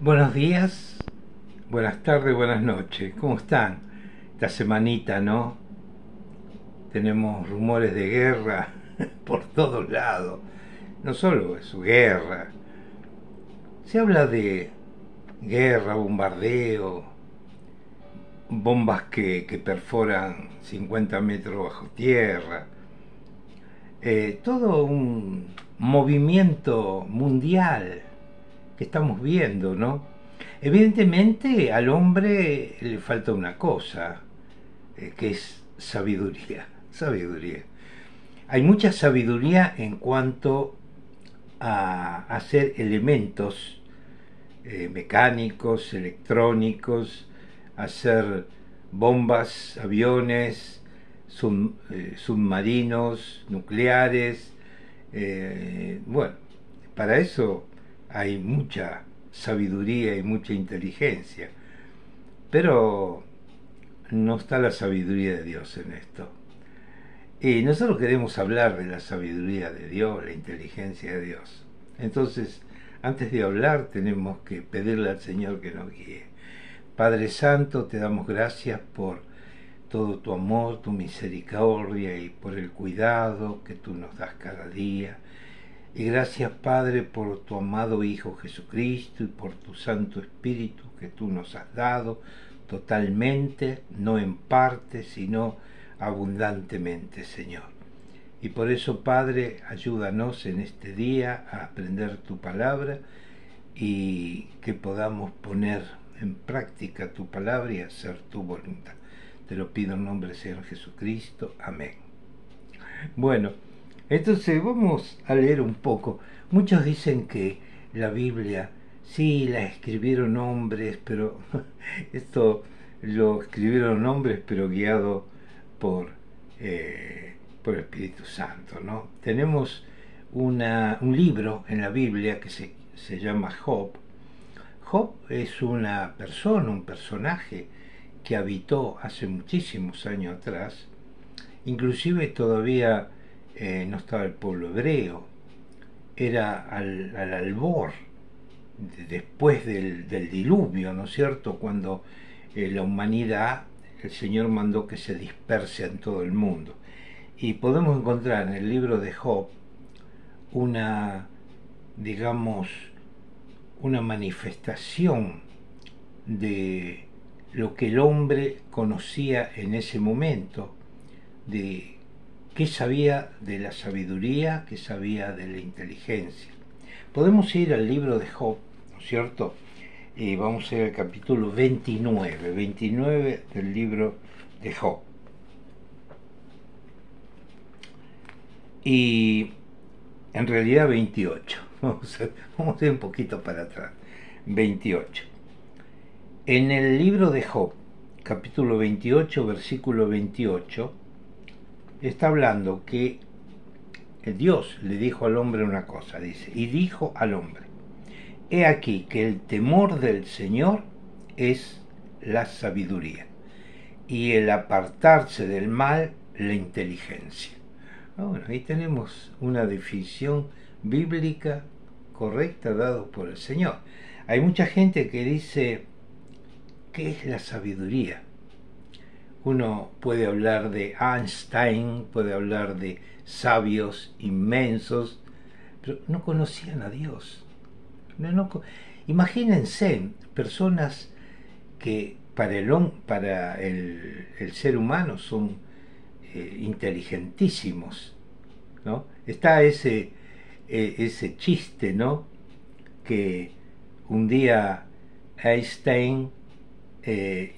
Buenos días, buenas tardes, buenas noches. ¿Cómo están? Esta semanita, ¿no? Tenemos rumores de guerra por todos lados. No solo es guerra. Se habla de guerra, bombardeo, bombas que perforan 50 metros bajo tierra. Todo un movimiento mundial que estamos viendo, ¿no? Evidentemente al hombre le falta una cosa, que es sabiduría. Sabiduría. Hay mucha sabiduría en cuanto a hacer elementos mecánicos, electrónicos, hacer bombas, aviones, submarinos, nucleares. Bueno, para eso hay mucha sabiduría y mucha inteligencia, pero no está la sabiduría de Dios en esto. Y nosotros queremos hablar de la sabiduría de Dios, la inteligencia de Dios. Entonces, antes de hablar, tenemos que pedirle al Señor que nos guíe. Padre Santo, te damos gracias por todo tu amor, tu misericordia y por el cuidado que tú nos das cada día. Y gracias, Padre, por tu amado Hijo Jesucristo y por tu Santo Espíritu que tú nos has dado totalmente, no en parte, sino abundantemente, Señor. Y por eso, Padre, ayúdanos en este día a aprender tu palabra y que podamos poner en práctica tu palabra y hacer tu voluntad. Te lo pido en nombre del Señor Jesucristo. Amén. Bueno, entonces vamos a leer un poco. Muchos dicen que la Biblia, sí, la escribieron hombres, pero esto lo escribieron hombres, pero guiado por el Espíritu Santo, ¿no? Tenemos un libro en la Biblia que se llama Job. Job es una persona, un personaje que habitó hace muchísimos años atrás. Inclusive todavía no estaba el pueblo hebreo, era al albor, después del diluvio, ¿no es cierto?, cuando la humanidad, el Señor mandó que se disperse en todo el mundo. Y podemos encontrar en el libro de Job una, digamos, una manifestación de lo que el hombre conocía en ese momento, de qué sabía de la sabiduría, qué sabía de la inteligencia. Podemos ir al libro de Job, ¿no es cierto? Y vamos a ir al capítulo 29 del libro de Job. Y en realidad 28. Vamos a ir un poquito para atrás. 28. En el libro de Job, capítulo 28, versículo 28, está hablando que Dios le dijo al hombre una cosa, dice, y dijo al hombre, he aquí que el temor del Señor es la sabiduría, y el apartarse del mal, la inteligencia. Bueno, ahí tenemos una definición bíblica correcta dada por el Señor. Hay mucha gente que dice, ¿qué es la sabiduría? Uno puede hablar de Einstein, puede hablar de sabios inmensos, pero no conocían a Dios. Imagínense personas que para el ser humano son inteligentísimos, ¿no? Está ese chiste, ¿no?, que un día Einstein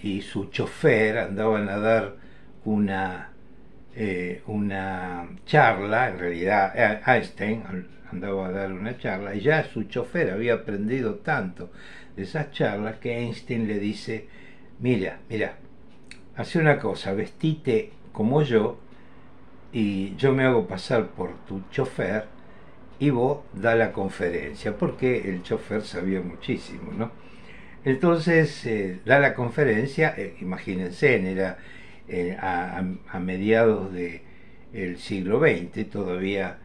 y su chofer andaban a dar una charla. En realidad Einstein andaba a dar una charla y ya su chofer había aprendido tanto de esas charlas que Einstein le dice, mira, hace una cosa, vestite como yo y yo me hago pasar por tu chofer y vos da la conferencia, porque el chofer sabía muchísimo, ¿no? Entonces da la conferencia, imagínense, era a mediados del siglo XX, todavía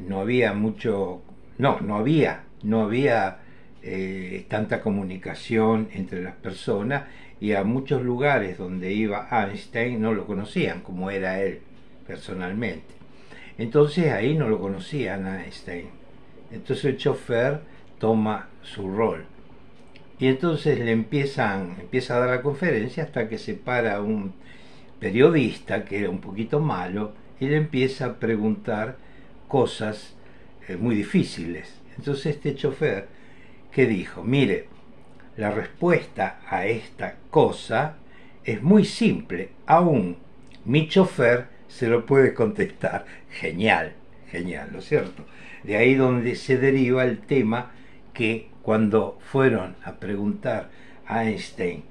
no había mucho, no había tanta comunicación entre las personas, y a muchos lugares donde iba Einstein no lo conocían como era él personalmente. Entonces ahí no lo conocían a Einstein. Entonces el chofer toma su rol. Y entonces empieza a dar la conferencia hasta que se para un periodista que era un poquito malo y le empieza a preguntar cosas muy difíciles. Entonces este chofer que dijo, mire, la respuesta a esta cosa es muy simple, aún mi chofer se lo puede contestar. Genial, genial, ¿no es cierto? De ahí donde se deriva el tema que cuando fueron a preguntar a Einstein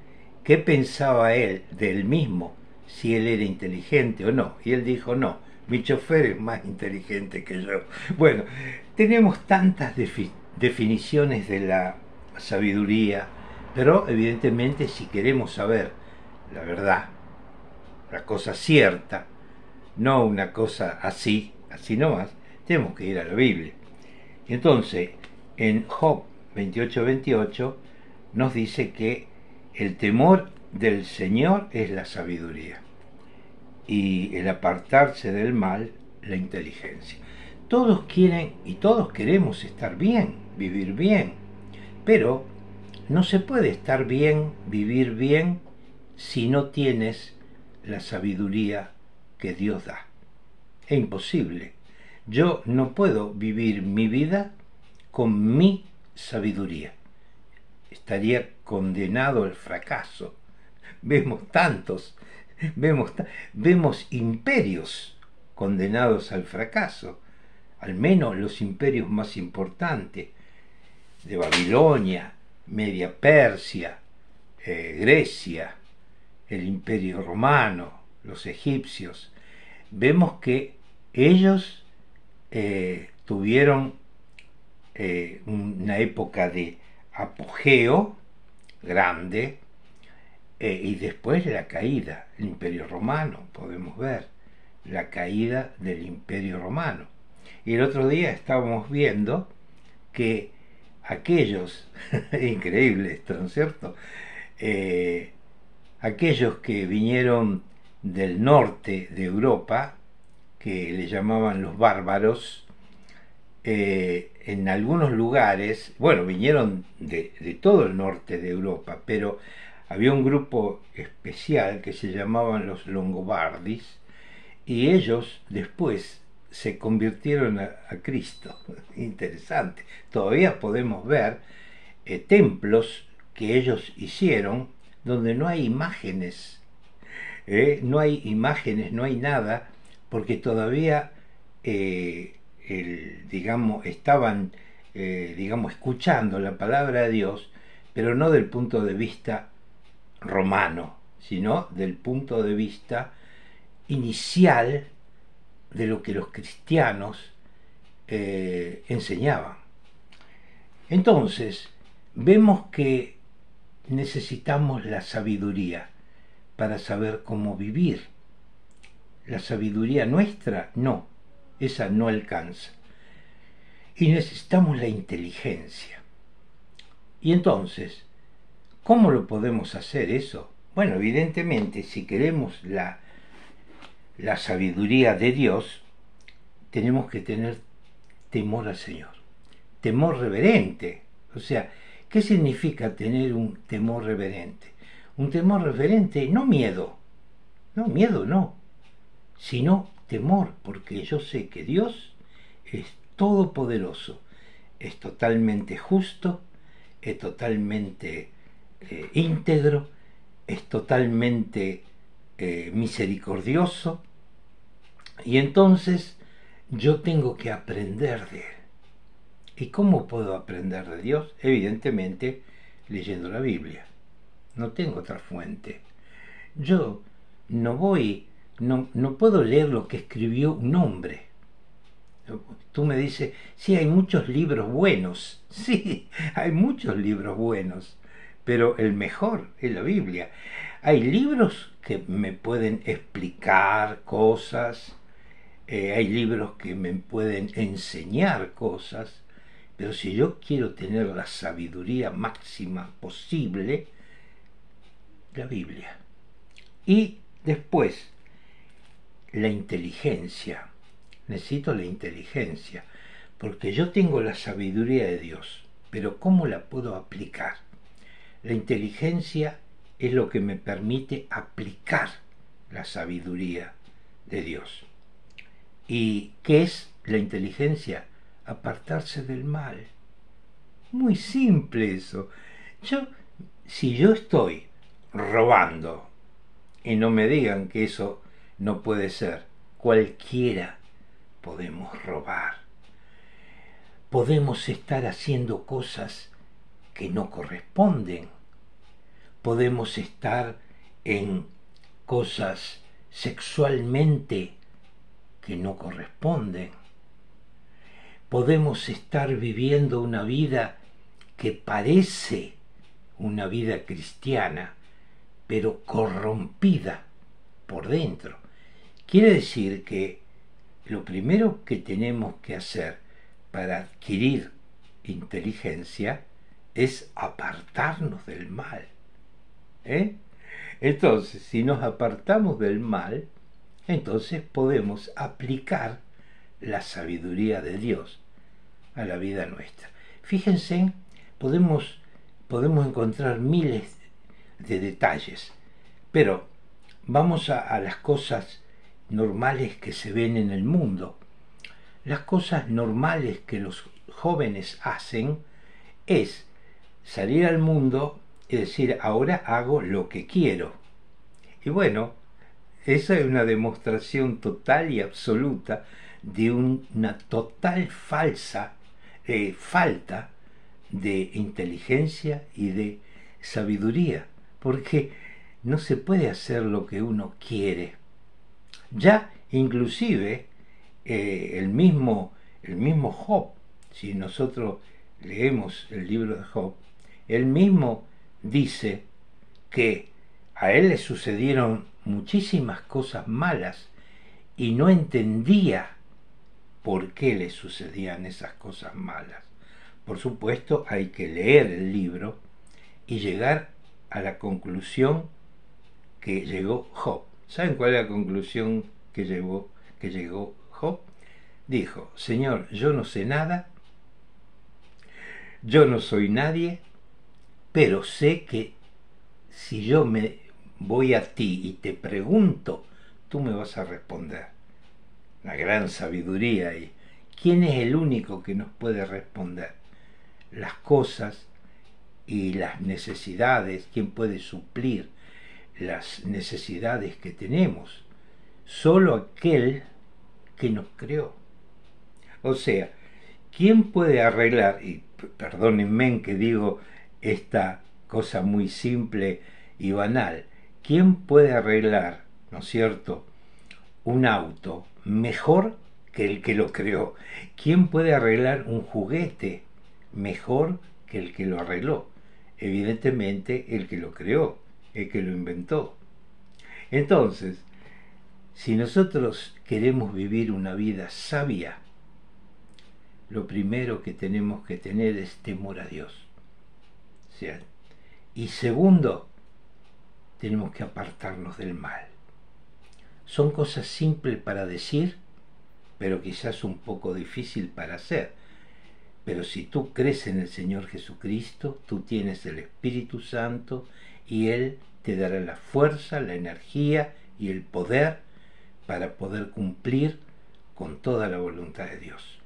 qué pensaba él del mismo, si él era inteligente o no, y él dijo no, mi chofer es más inteligente que yo. Bueno, tenemos tantas definiciones de la sabiduría, pero evidentemente si queremos saber la verdad, la cosa cierta, no una cosa así nomás, tenemos que ir a la Biblia. Entonces, en Job 28:28 nos dice que el temor del Señor es la sabiduría y el apartarse del mal, la inteligencia. Todos quieren y todos queremos estar bien, vivir bien, pero no se puede estar bien, vivir bien, si no tienes la sabiduría que Dios da. Es imposible. Yo no puedo vivir mi vida con mi sabiduría. Estaría condenado al fracaso. Vemos tantos, vemos imperios condenados al fracaso, al menos los imperios más importantes, de Babilonia, Media Persia, Grecia, el Imperio Romano, los egipcios. Vemos que ellos tuvieron una época de apogeo grande, y después la caída. El Imperio Romano, podemos ver la caída del Imperio Romano. Y el otro día estábamos viendo que aquellos, increíble esto, ¿no es cierto? Aquellos que vinieron del norte de Europa, que le llamaban los bárbaros, en algunos lugares, bueno, vinieron de todo el norte de Europa, pero había un grupo especial que se llamaban los Longobardis, y ellos después se convirtieron a Cristo. Interesante. Todavía podemos ver templos que ellos hicieron donde no hay imágenes, no hay imágenes, no hay nada, porque todavía estaban escuchando la palabra de Dios, pero no del punto de vista romano, sino del punto de vista inicial de lo que los cristianos enseñaban. Entonces, vemos que necesitamos la sabiduría para saber cómo vivir. La sabiduría nuestra, no, esa no alcanza. Y necesitamos la inteligencia. Y entonces, ¿cómo lo podemos hacer eso? Bueno, evidentemente, si queremos la sabiduría de Dios, tenemos que tener temor al Señor. Temor reverente. O sea, ¿qué significa tener un temor reverente? Un temor reverente, no miedo. No, miedo no. Sino temor, porque yo sé que Dios es todopoderoso, es totalmente justo, es totalmente íntegro, es totalmente misericordioso, y entonces yo tengo que aprender de Él. ¿Y cómo puedo aprender de Dios? Evidentemente leyendo la Biblia. No tengo otra fuente. Yo no puedo leer lo que escribió un hombre. Tú me dices, sí, hay muchos libros buenos. Sí, hay muchos libros buenos, pero el mejor es la Biblia. Hay libros que me pueden explicar cosas, hay libros que me pueden enseñar cosas, Pero si yo quiero tener la sabiduría máxima posible, la Biblia. Y después, la inteligencia. Necesito la inteligencia, porque yo tengo la sabiduría de Dios, pero ¿cómo la puedo aplicar? La inteligencia es lo que me permite aplicar la sabiduría de Dios. ¿Y qué es la inteligencia? Apartarse del mal. Muy simple eso. Si yo estoy robando, y no me digan que eso no puede ser, cualquiera podemos robar. Podemos estar haciendo cosas que no corresponden. Podemos estar en cosas sexualmente que no corresponden. Podemos estar viviendo una vida que parece una vida cristiana, pero corrompida por dentro. Quiere decir que lo primero que tenemos que hacer para adquirir inteligencia es apartarnos del mal. Entonces, si nos apartamos del mal, entonces podemos aplicar la sabiduría de Dios a la vida nuestra. Fíjense, podemos encontrar miles de detalles, pero vamos a las cosas normales que se ven en el mundo. Las cosas normales que los jóvenes hacen es salir al mundo y decir, ahora hago lo que quiero. Y bueno, esa es una demostración total y absoluta de una total falta de inteligencia y de sabiduría, porque no se puede hacer lo que uno quiere. Ya inclusive el mismo Job, si nosotros leemos el libro de Job, él mismo dice que a él le sucedieron muchísimas cosas malas y no entendía por qué le sucedían esas cosas malas. Por supuesto, hay que leer el libro y llegar a la conclusión que llegó Job. ¿Saben cuál es la conclusión que llegó Job? Dijo, Señor, yo no sé nada, yo no soy nadie, pero sé que si yo me voy a ti y te pregunto, tú me vas a responder. La gran sabiduría. ¿Y quién es el único que nos puede responder? Las cosas y las necesidades, ¿quién puede suplir las necesidades que tenemos? Solo aquel que nos creó. O sea, ¿quién puede arreglar, y perdónenme que digo esta cosa muy simple y banal, quién puede arreglar, ¿no es cierto?, un auto mejor que el que lo creó? ¿Quién puede arreglar un juguete mejor que el que lo arregló? Evidentemente el que lo creó, el que lo inventó. Entonces, si nosotros queremos vivir una vida sabia, lo primero que tenemos que tener es temor a Dios. ¿Cierto? Y segundo, tenemos que apartarnos del mal. Son cosas simples para decir, pero quizás un poco difícil para hacer. Pero si tú crees en el Señor Jesucristo, tú tienes el Espíritu Santo y Él te dará la fuerza, la energía y el poder para poder cumplir con toda la voluntad de Dios.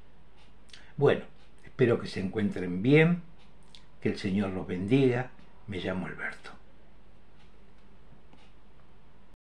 Bueno, espero que se encuentren bien, que el Señor los bendiga. Me llamo Alberto.